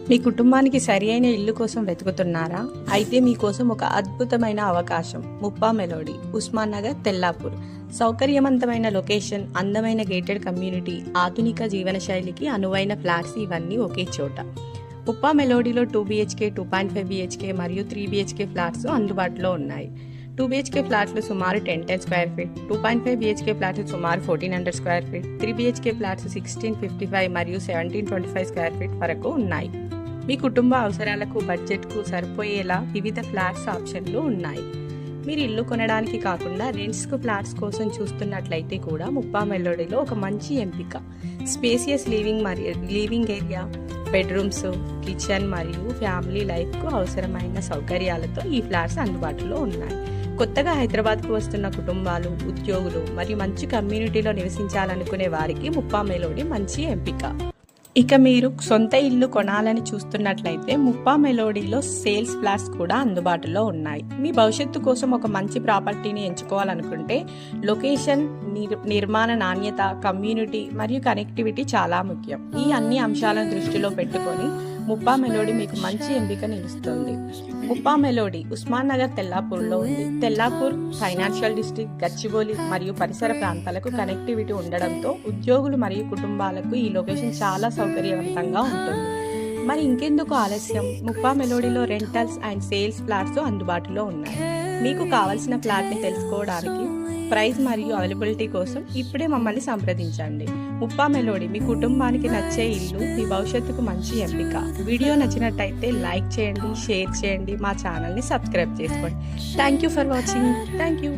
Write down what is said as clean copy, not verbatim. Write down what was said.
మీ కుటుంబానికి సరియైన ఇల్లు కోసం వెతుకుతున్నారా? అయితే మీకోసం ఒక అద్భుతమైన అవకాశం. ముప్పా మెలోడీ, ఉస్మాన్ నగర్, తెల్లాపూర్. సౌకర్యవంతమైన లొకేషన్, అందమైన గేటెడ్ కమ్యూనిటీ, ఆధునిక జీవనశైలికి అనువైన ఫ్లాట్స్ ఇవన్నీ ఒకే చోట. ముప్పా మెలోడీలో 2 BHK, 2.5 BHK మరియు 3 BHK ఫ్లాట్స్ అందుబాటులో ఉన్నాయి. 2 BHK ఫ్లాట్లు సుమారు 1010 స్క్వేర్ ఫీట్, 2.5 BHK ఫ్లాట్లు సుమారు 1400 స్క్వేర్ ఫీట్, 3 BHK ఫ్లాట్స్ 1655 మరియు 1725 స్క్వేర్ ఫీట్ వరకు ఉన్నాయి. మీ కుటుంబ అవసరాలకు, బడ్జెట్కు సరిపోయేలా వివిధ ఫ్లాట్స్ ఆప్షన్లు ఉన్నాయి. మీరు ఇల్లు కొనడానికి కాకుండా రెంట్స్కు ఫ్లాట్స్ కోసం చూస్తున్నట్లయితే కూడా ముప్పా మెలోడీలో ఒక మంచి ఎంపిక. Spacious living area, bedrooms, kitchen మరియు ఫ్యామిలీ లైఫ్కు అవసరమైన సౌకర్యాలతో ఈ ఫ్లాట్స్ అందుబాటులో ఉన్నాయి. కొత్తగా హైదరాబాద్కు వస్తున్న కుటుంబాలు, ఉద్యోగులు మరియు మంచి కమ్యూనిటీలో నివసించాలనుకునే వారికి ముప్పా మెలోడీ మంచి ఎంపిక. ఇక మీరు సొంత ఇల్లు కొనాలని చూస్తున్నట్లయితే ముప్పా మెలోడీలో సేల్స్ ఫ్లాట్స్ కూడా అందుబాటులో ఉన్నాయి. మీ భవిష్యత్తు కోసం ఒక మంచి ప్రాపర్టీని ఎంచుకోవాలనుకుంటే లొకేషన్, నిర్మాణ నాణ్యత, కమ్యూనిటీ మరియు కనెక్టివిటీ చాలా ముఖ్యం. ఈ అన్ని అంశాలను దృష్టిలో పెట్టుకొని ముప్పా మెలోడీ మీకు మంచి ఎంపిక నిలుస్తుంది. ముప్పా మెలోడీ ఉస్మాన్ నగర్, తెల్లాపూర్లో ఉంది. తెల్లాపూర్ ఫైనాన్షియల్ డిస్ట్రిక్ట్, గచ్చిబౌలి మరియు పరిసర ప్రాంతాలకు కనెక్టివిటీ ఉండడంతో ఉద్యోగులు మరియు కుటుంబాలకు ఈ లొకేషన్ చాలా సౌకర్యవంతంగా ఉంటుంది. మరి ఇంకెందుకు ఆలస్యం? ముప్పా మెలోడీలో రెంటల్స్ అండ్ సేల్స్ ఫ్లాట్స్ అందుబాటులో ఉన్నాయి. మీకు కావలసిన ఫ్లాట్ని తెలుసుకోవడానికి, ప్రైస్ మరియు అవైలబిలిటీ కోసం ఇప్పుడే మమ్మల్ని సంప్రదించండి. ముప్పా మెలోడీ మీ కుటుంబానికి నచ్చే ఇల్లు, మీ భవిష్యత్తుకు మంచి ఎంపిక. వీడియో నచ్చినట్టయితే లైక్ చేయండి, షేర్ చేయండి, మా ఛానల్ని సబ్స్క్రైబ్ చేసుకోండి. Thank you for watching. Thank you.